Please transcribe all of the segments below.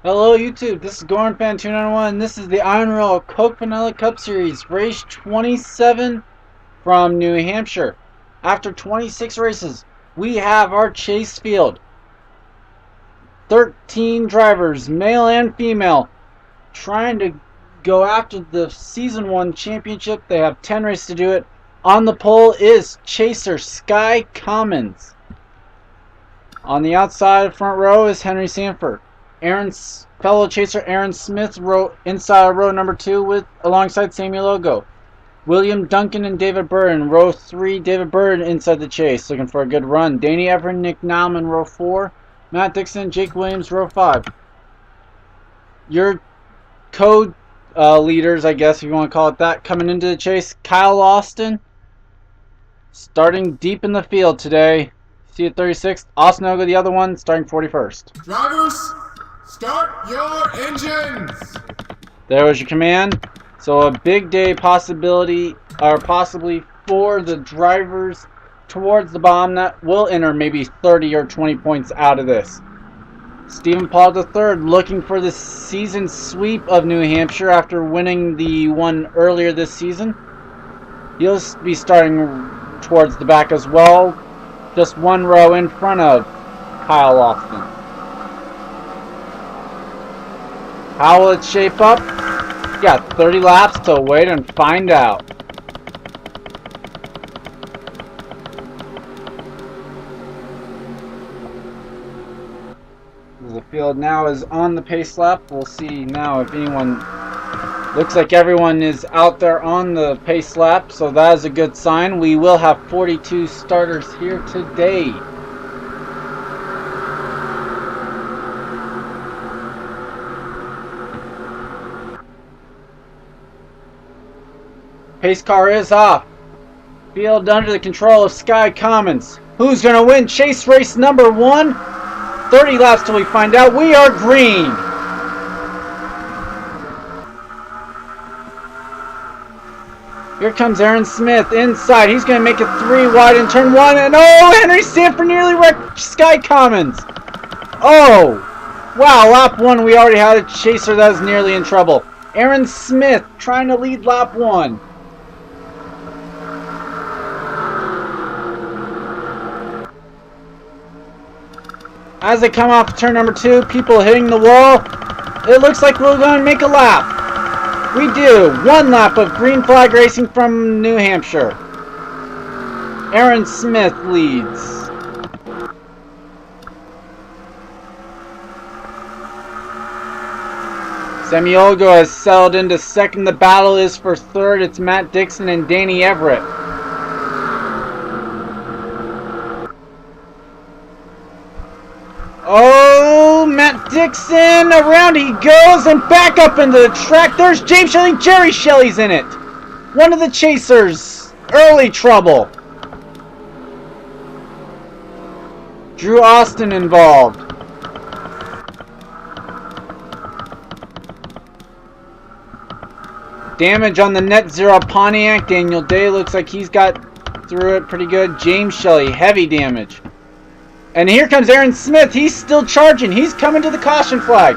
Hello YouTube, this is Goran Fan 291. This is the INORL Coke Vanilla Cup Series, race 27 from New Hampshire. After 26 races, we have our chase field. 13 drivers, male and female, trying to go after the Season 1 championship. They have 10 races to do it. On the pole is Chaser Sky Commons. On the outside front row is Henry Sanford. Aaron's fellow chaser Aaron Smith inside row number 2 alongside Samuel Ogo. William Duncan and David Bird in row 3. David Bird inside the chase, looking for a good run. Danny Everett, Nick Nauman row 4. Matt Dixon, Jake Williams row 5. Your leaders, I guess if you want to call it that, coming into the chase. Kyle Austin, starting deep in the field today. See at 36th. Austin Ogo, the other one, starting 41st. Drivers, start your engines! There was your command. So a big day possibly for the drivers towards the bomb that will enter maybe 30 or 20 points out of this. Stephen Paul III looking for the season sweep of New Hampshire after winning the one earlier this season. He'll be starting towards the back as well. Just one row in front of Kyle Austin. How will it shape up? Got 30 laps to wait and find out. The field now is on the pace lap. We'll see now if anyone... Looks like everyone is out there on the pace lap, so that is a good sign. We will have 42 starters here today. Pace car is off. Field under the control of Sky Commons. Who's going to win chase race number 1? 30 laps till we find out. We are green. Here comes Aaron Smith inside. He's going to make it 3 wide in turn 1. And oh, Henry Sanford nearly wrecked Sky Commons. Oh, wow. Lap 1, we already had a chaser that was nearly in trouble. Aaron Smith trying to lead lap 1. As they come off turn number 2, people hitting the wall. It looks like we're going to make a lap. We do. 1 lap of green flag racing from New Hampshire. Aaron Smith leads. Samuel Ogo has settled into second. The battle is for third. It's Matt Dixon and Danny Everett. Oh, Matt Dixon, around he goes and back up into the track. There's James Shelley. Jerry Shelley's in it. One of the chasers. Early trouble. Drew Austin involved. Damage on the Net Zero Pontiac. Daniel Day looks like he's got through it pretty good. James Shelley, heavy damage. And here comes Aaron Smith. He's still charging. He's coming to the caution flag.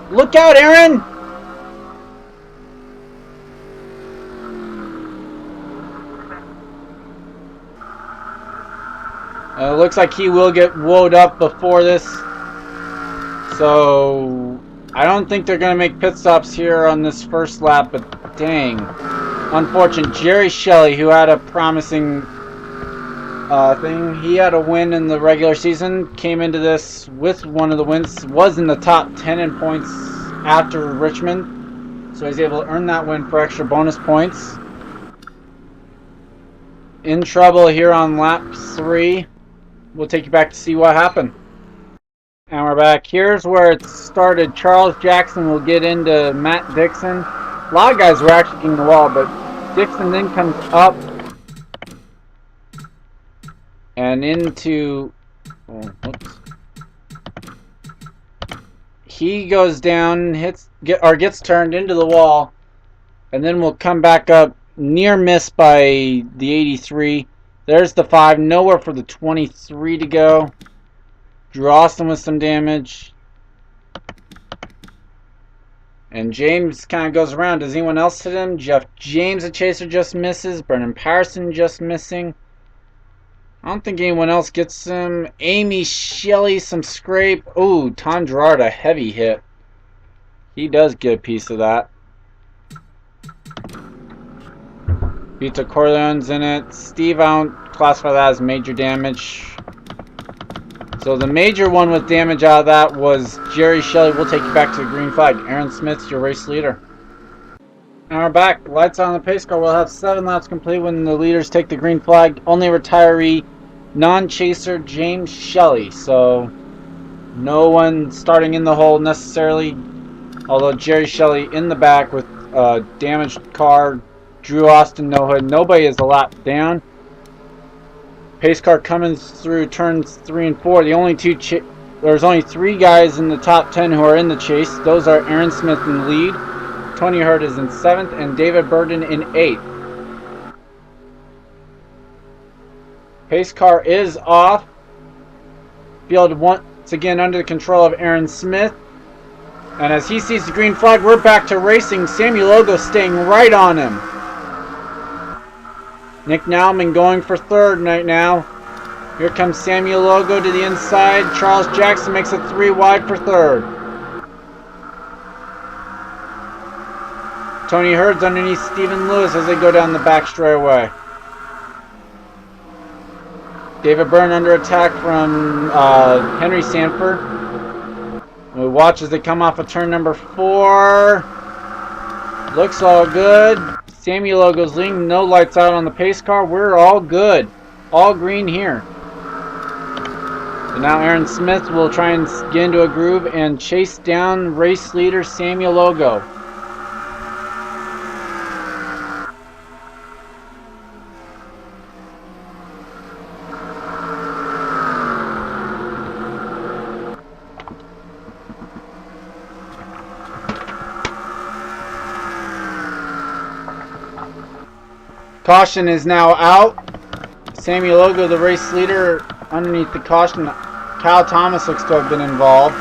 Look out, Aaron. Looks like he will get woed up before this. So I don't think they're going to make pit stops here on this first lap. But dang. Unfortunate. Jerry Shelley, who had a promising... thing. He had a win in the regular season, came into this with one of the wins, was in the top 10 in points after Richmond, so he's able to earn that win for extra bonus points. In trouble here on lap 3. We'll take you back to see what happened. And we're back. Here's where it started. Charles Jackson will get into Matt Dixon. A lot of guys were actually getting the wall, but Dixon then comes up and into, he goes down, gets turned into the wall, and then we'll come back up, near miss by the 83. There's the 5, nowhere for the 23 to go. Drew Austin with some damage. And James kind of goes around. Does anyone else hit him? Jeff James, the chaser, just misses. Brennan Patterson just missing. I don't think anyone else gets him. Amy Shelley, some scrape. Ooh, Tom Gerard, a heavy hit. He does get a piece of that. Vito Corleone's in it. Steve, I don't classify that as major damage. So the major one with damage out of that was Jerry Shelley. We'll take you back to the green flag. Aaron Smith's your race leader. And we're back. Lights on the pace car. We'll have 7 laps complete when the leaders take the green flag. Only retiree, non-chaser, James Shelley. So no one starting in the hole necessarily. Although Jerry Shelley in the back with a damaged car. Drew Austin, no hood. Nobody is a lap down. Pace car coming through turns 3 and 4. The only there's only 3 guys in the top 10 who are in the chase. Those are Aaron Smith in the lead, Tony Hurd is in 7th, and David Burden in 8th. Pace car is off. Field once again under the control of Aaron Smith. And as he sees the green flag, we're back to racing. Samuel Logo staying right on him. Nick Nauman going for 3rd right now. Here comes Samuel Logo to the inside. Charles Jackson makes it 3 wide for 3rd. Tony Hurd's underneath Stephen Lewis as they go down the back straightaway. David Byrne under attack from Henry Sanford. We watch as they come off of turn number 4. Looks all good. Samuel Logo's leading, no lights out on the pace car. We're all good. All green here. So now Aaron Smith will try and get into a groove and chase down race leader Samuel Logo. Caution is now out. Samuel Logo, the race leader, underneath the caution. Kyle Thomas looks to have been involved.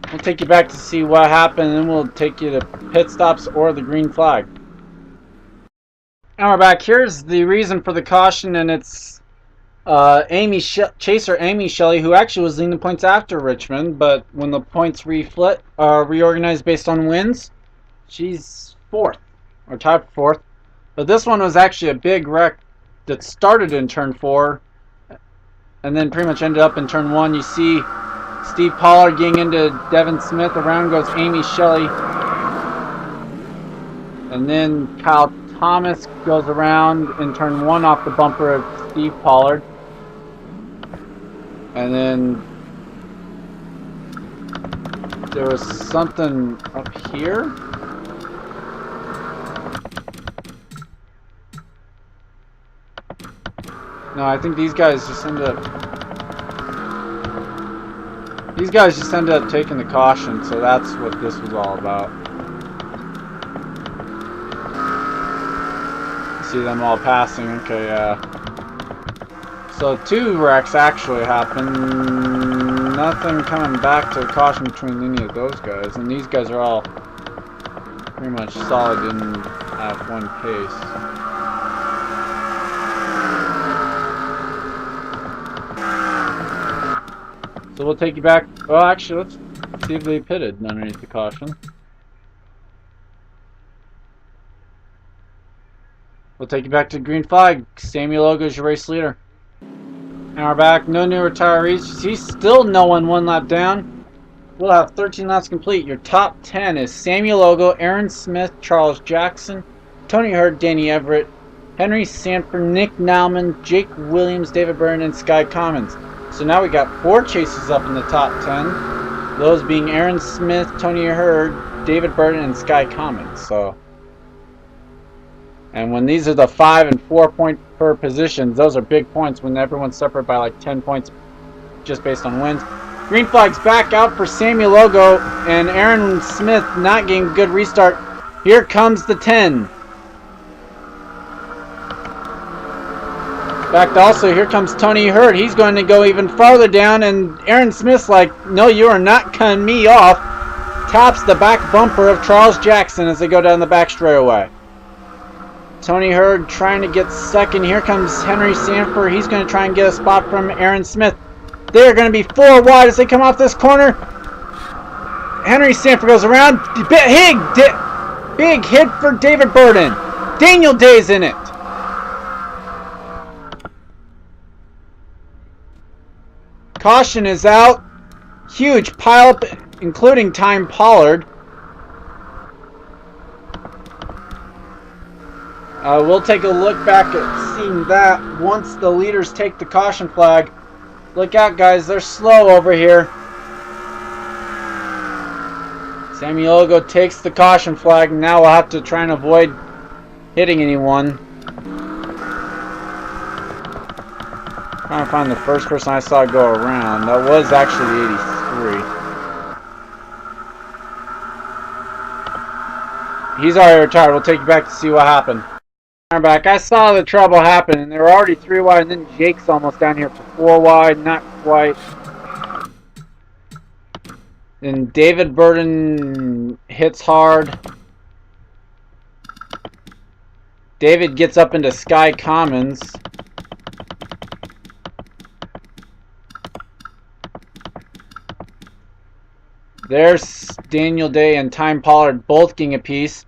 We'll take you back to see what happened, and then we'll take you to pit stops or the green flag. And we're back. Here's the reason for the caution, and it's chaser Amy Shelley, who actually was leading the points after Richmond, but when the points reorganized based on wins, she's 4th, or tied for 4th. But this one was actually a big wreck that started in turn 4, and then pretty much ended up in turn 1. You see Steve Pollard getting into Devin Smith. Around goes Amy Shelley. And then Kyle Thomas goes around in turn 1 off the bumper of Steve Pollard. And then there was something up here. No, I think these guys just ended up taking the caution, so that's what this was all about. See them all passing. Okay, so 2 wrecks actually happened. Nothing coming back to a caution between any of those guys, and these guys are all pretty much solid in F1 pace. So we'll take you back. Well, actually, let's see if they pitted underneath the caution. We'll take you back to the green flag. Samuel Logo is your race leader. And we're back. No new retirees. He's still no one lap down. We'll have 13 laps complete. Your top 10 is Samuel Logo, Aaron Smith, Charles Jackson, Tony Hurd, Danny Everett, Henry Sanford, Nick Nauman, Jake Williams, David Byrne, and Sky Commons. So now we got 4 chases up in the top 10. Those being Aaron Smith, Tony Hurd, David Burden, and Sky Commons. So, and when these are the 5 and 4 point per positions, those are big points when everyone's separate by like 10 points just based on wins. Green flag's back out for Samuel Logo, and Aaron Smith not getting a good restart. Here comes the 10. In fact, also, here comes Tony Hurd. He's going to go even farther down, and Aaron Smith's like, no, you are not cutting me off. Taps the back bumper of Charles Jackson as they go down the back straightaway. Tony Hurd trying to get second. Here comes Henry Sanford. He's going to try and get a spot from Aaron Smith. They're going to be 4 wide as they come off this corner. Henry Sanford goes around. Big hit for David Burden. Daniel Day's in it. Caution is out. Huge pileup, including Time Pollard. We'll take a look back at seeing that once the leaders take the caution flag. Look out, guys. They're slow over here. Samuel Ogo takes the caution flag. Now we'll have to try and avoid hitting anyone. Trying to find the first person I saw go around. That was actually the 83. He's already retired. We'll take you back to see what happened. I'm back. I saw the trouble happen, and they were already 3 wide, and then Jake's almost down here for 4 wide. Not quite. Then David Burden hits hard. David gets up into Sky Commons. There's Daniel Day and Time Pollard both getting a piece.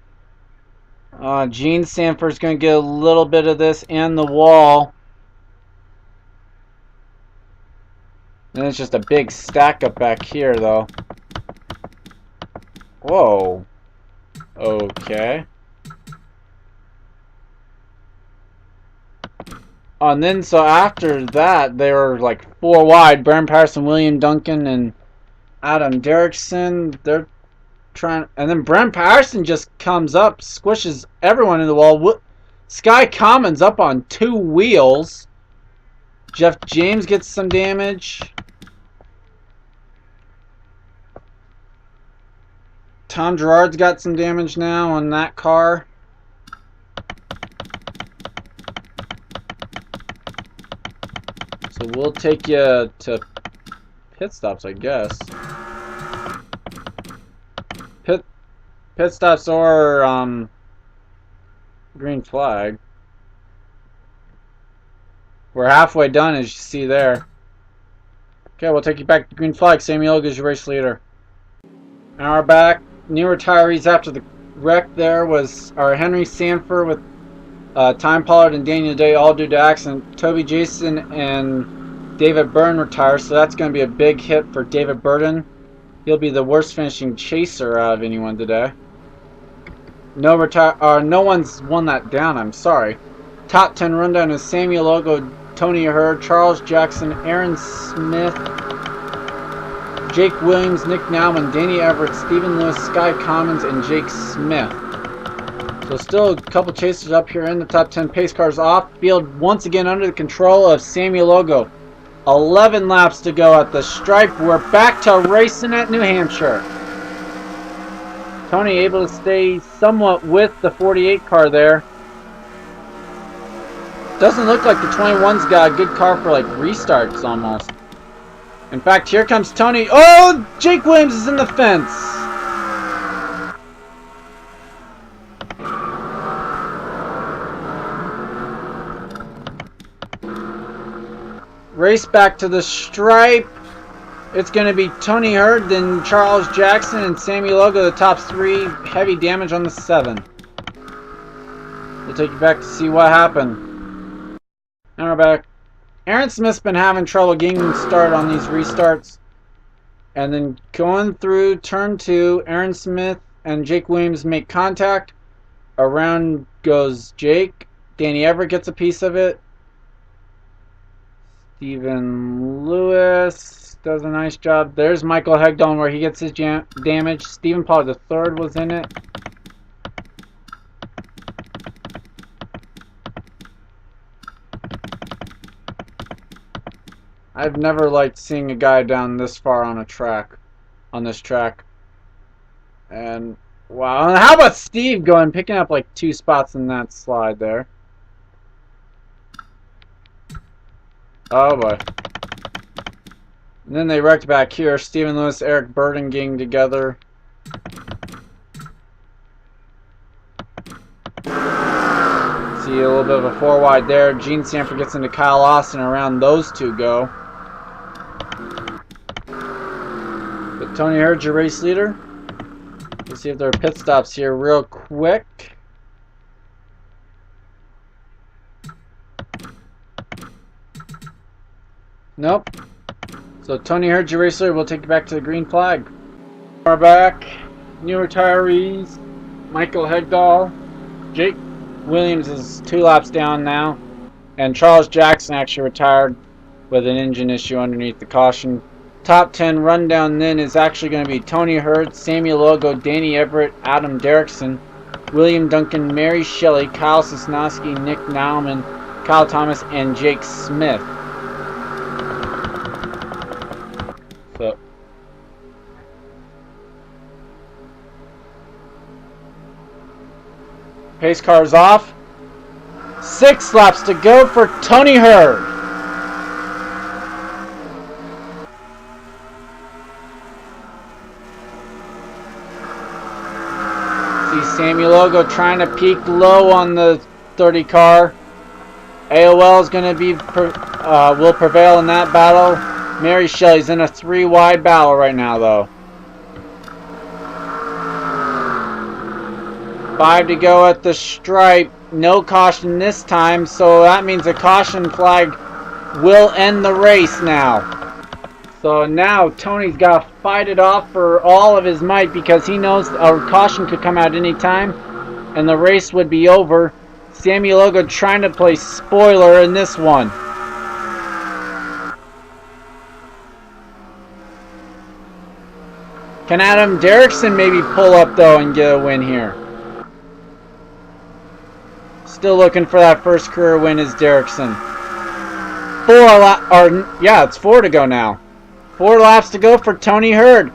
Gene Sanford's going to get a little bit of this and the wall. And it's just a big stack up back here, though. Whoa. Okay. And then, so after that, they were like 4 wide. Baron Patterson, William Duncan, and Adam Derrickson. They're trying, and then Brent Patterson just comes up, squishes everyone in the wall. Sky Commons up on 2 wheels. Jeff James gets some damage. Tom Gerard's got some damage now on that car. So we'll take you to pit stops, I guess. Pit stops or green flag. We're halfway done, as you see there. Okay, we'll take you back to green flag. Samuel is your race leader. Now we're back. New retirees after the wreck there was our Henry Sanford with Time Pollard and Daniel Day, all due to accident. Toby Jason and David Byrne retired, so that's going to be a big hit for David Burden. He'll be the worst finishing chaser out of anyone today. No one's won that down, I'm sorry. Top 10 rundown is Samuel Ogo, Tony Hurd, Charles Jackson, Aaron Smith, Jake Williams, Nick Nauman, Danny Everett, Stephen Lewis, Sky Commons, and Jake Smith. So still a couple chasers up here in the top 10. Pace cars off field once again under the control of Samuel Ogo. 11 laps to go at the stripe. We're back to racing at New Hampshire. Tony able to stay somewhat with the 48 car there. Doesn't look like the 21's got a good car for like restarts almost. In fact, here comes Tony. Oh, Jake Williams is in the fence. Race back to the stripe. It's going to be Tony Hurd, then Charles Jackson, and Samuel Ogo, the top 3. Heavy damage on the 7. We'll take you back to see what happened. Now we're back. Aaron Smith's been having trouble getting started on these restarts. And then going through turn 2, Aaron Smith and Jake Williams make contact. Around goes Jake. Danny Everett gets a piece of it. Stephen Lewis does a nice job. There's Michael Hegdon where he gets his damage. Stephen Pollard the third was in it. I've never liked seeing a guy down this far on this track. And wow, and how about Steve picking up like 2 spots in that slide there? Oh boy. And then they wrecked back here. Stephen Lewis, Eric Burden getting together. See a little bit of a 4 wide there. Gene Sanford gets into Kyle Austin. Around those two go. But Tony Hurd's your race leader. Let's see if there are pit stops here real quick. Nope. So Tony Hurd's your race leader. We'll take you back to the green flag. We're back. New retirees. Michael Hegdahl. Jake Williams is 2 laps down now. And Charles Jackson actually retired with an engine issue underneath the caution. Top 10 rundown then is actually going to be Tony Hurd, Samuel Logo, Danny Everett, Adam Derrickson, William Duncan, Mary Shelley, Kyle Sosnowski, Nick Nauman, Kyle Thomas, and Jake Smith. So pace car's off. 6 laps to go for Tony Hurd. See Samuel Logo trying to peak low on the 30 car. AOL is going to be will prevail in that battle. Mary Shelley's in a 3 wide battle right now though. 5 to go at the stripe. No caution this time, so that means a caution flag will end the race now. So now Tony's got to fight it off for all of his might because he knows a caution could come out any time and the race would be over. Samuel Logo trying to play spoiler in this one. Can Adam Derrickson maybe pull up though and get a win here? Still looking for that first career win is Derrickson. It's 4 to go now. 4 laps to go for Tony Hurd.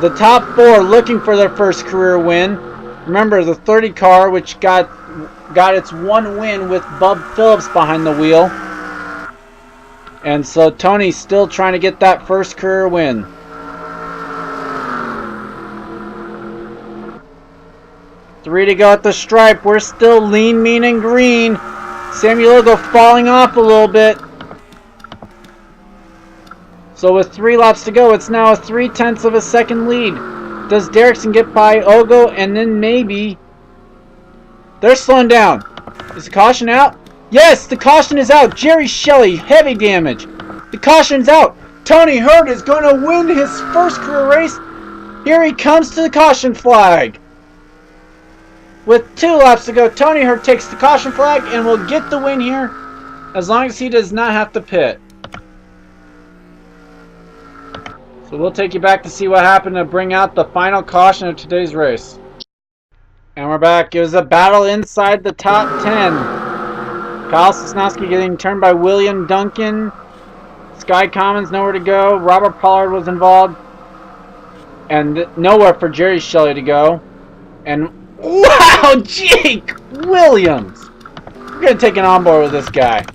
The top 4 looking for their first career win. Remember the 30 car, which got its 1 win with Bub Phillips behind the wheel. And so Tony's still trying to get that first career win. Three to go at the stripe. We're still lean, mean, and green. Samuel Logo falling off a little bit. So with 3 laps to go, it's now a 3/10 of a second lead. Does Derrickson get by Ogo? And then maybe... They're slowing down. Is the caution out? Yes, the caution is out. Jerry Shelley, heavy damage. The caution's out. Tony Hurd is going to win his first career race. Here he comes to the caution flag. With 2 laps to go, Tony Hurd takes the caution flag and will get the win here as long as he does not have to pit. So we'll take you back to see what happened to bring out the final caution of today's race. And we're back. It was a battle inside the top 10. Kyle Sosnowski getting turned by William Duncan. Sky Commons nowhere to go. Robert Pollard was involved. And nowhere for Jerry Shelley to go. And wow, Jake Williams! We're gonna take an onboard with this guy.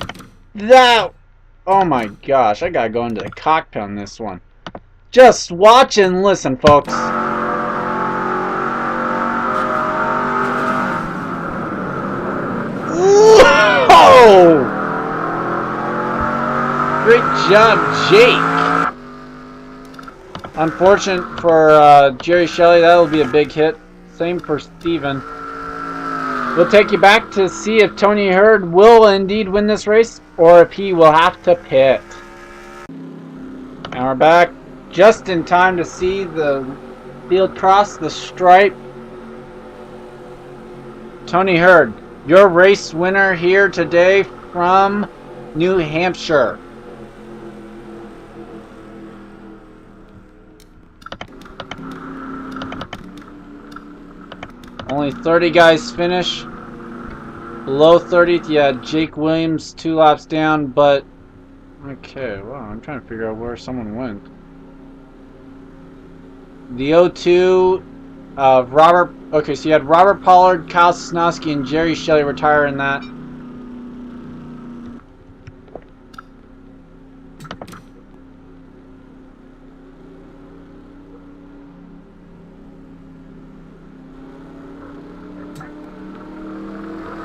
Oh my gosh, I gotta go into the cockpit on this one. Just watch and listen, folks. Whoa! Great job, Jake. Unfortunate for Jerry Shelley, that'll be a big hit. Same for Steven. We'll take you back to see if Tony Hurd will indeed win this race or if he will have to pit. And we're back just in time to see the field cross the stripe. Tony Hurd, your race winner here today from New Hampshire. Only 30 guys finish. Below 30th, yeah, Jake Williams 2 laps down, but Okay, well, I'm trying to figure out where someone went. The 0-2, Robert. Okay, so you had Robert Pollard, Kyle Sosnowski, and Jerry Shelley retire in that.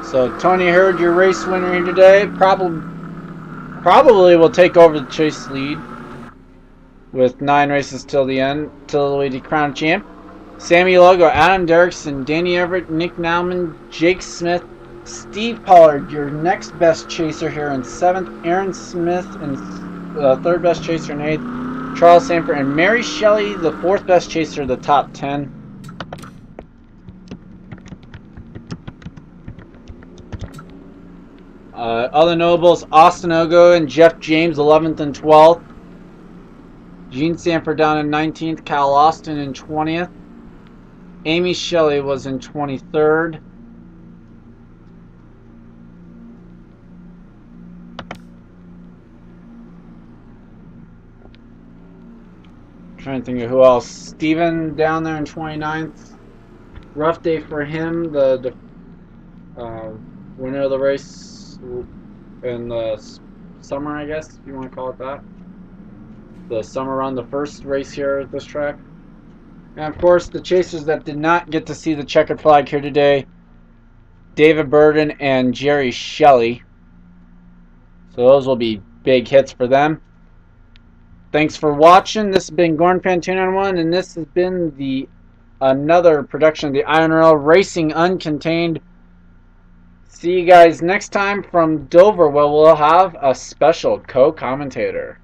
So Tony Hurd, your race winner here today, probably will take over the chase lead with 9 races till the end, till we decrown champ. Sammy Logo, Adam Derrickson, Danny Everett, Nick Nauman, Jake Smith, Steve Pollard, your next best chaser here in 7th. Aaron Smith in 3rd best chaser in 8th. Charles Sanford and Mary Shelley, the 4th best chaser of the top 10. Other notables, Austin Ogo and Jeff James, 11th and 12th. Gene Sanford down in 19th. Cal Austin in 20th. Amy Shelley was in 23rd. Trying to think of who else. Steven down there in 29th. Rough day for him. The winner of the race in the summer, I guess, if you want to call it that. The summer run, the first race here at this track. And of course, the chasers that did not get to see the checkered flag here today, David Burden and Jerry Shelley. So those will be big hits for them. Thanks for watching. This has been Gorn Fan 291, and this has been the another production of the INORL Racing Uncontained. See you guys next time from Dover, where we'll have a special co-commentator.